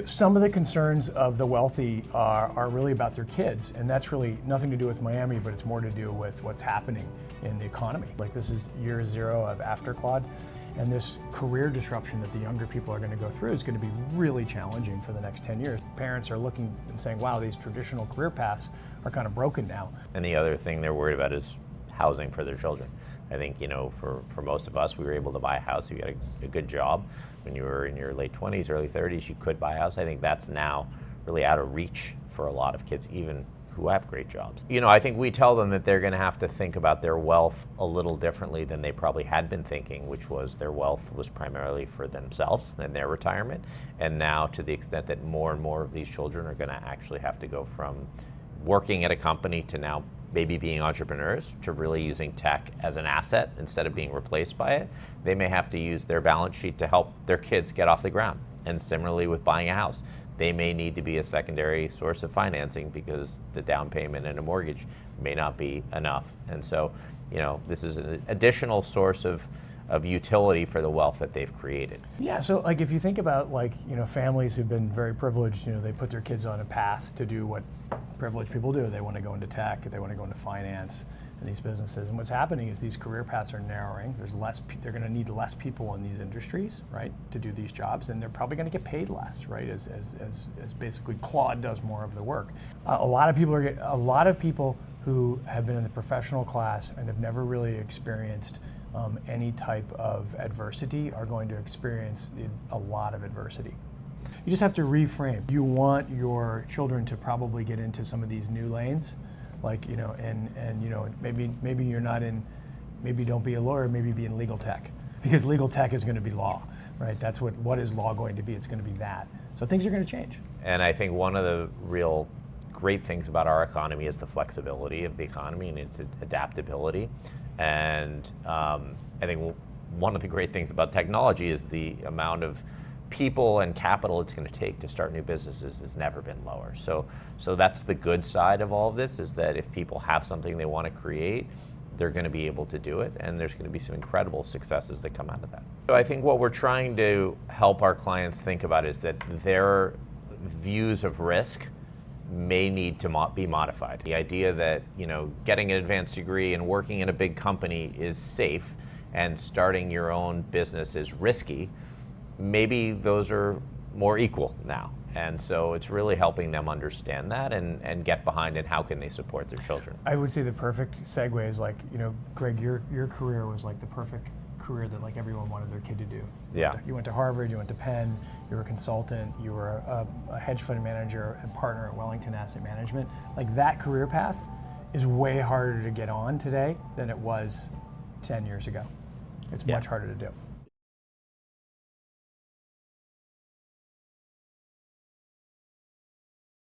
Some of the concerns of the wealthy are really about their kids, and that's really nothing to do with Miami, but it's more to do with what's happening in the economy. Like, this is year zero of aftercloud, and this career disruption that the younger people are going to go through is going to be really challenging for the next 10 years. Parents are looking and saying, wow, these traditional career paths are kind of broken now. And the other thing they're worried about is housing for their children. I think, for most of us, we were able to buy a house if you had a good job. When you were in your late 20s, early 30s, you could buy a house. I think that's now really out of reach for a lot of kids, even who have great jobs. I think we tell them that they're going to have to think about their wealth a little differently than they probably had been thinking, which was their wealth was primarily for themselves and their retirement. And now, to the extent that more and more of these children are going to actually have to go from working at a company to now maybe being entrepreneurs, to really using tech as an asset instead of being replaced by it, they may have to use their balance sheet to help their kids get off the ground. And similarly with buying a house, they may need to be a secondary source of financing because the down payment and a mortgage may not be enough. And so, this is an additional source of utility for the wealth that they've created. Yeah, so like if you think about families who've been very privileged, they put their kids on a path to do what privileged people do. They want to go into tech, they want to go into finance and these businesses. And what's happening is these career paths are narrowing. There's less, they're going to need less people in these industries, right, to do these jobs, and they're probably going to get paid less, right, as basically Claude does more of the work. A lot of people who have been in the professional class and have never really experienced any type of adversity are going to experience a lot of adversity. You just have to reframe. You want your children to probably get into some of these new lanes, maybe you're not in, maybe don't be a lawyer, maybe be in legal tech, because legal tech is going to be law, right? That's what is law going to be? It's going to be that. So things are going to change. And I think one of the real great things about our economy is the flexibility of the economy and its adaptability. And I think one of the great things about technology is the amount of people and capital it's going to take to start new businesses has never been lower. So that's the good side of all of this, is that if people have something they want to create, they're going to be able to do it, and there's going to be some incredible successes that come out of that. So I think what we're trying to help our clients think about is that their views of risk may need to be modified. The idea that getting an advanced degree and working in a big company is safe and starting your own business is risky, maybe those are more equal now. And so it's really helping them understand that and get behind it. How can they support their children? I would say the perfect segue is Greg, your career was like the perfect career that everyone wanted their kid to do. Yeah. You went to Harvard, you went to Penn, you were a consultant, you were a hedge fund manager and partner at Wellington Asset Management. That career path is way harder to get on today than it was 10 years ago. It's much harder to do.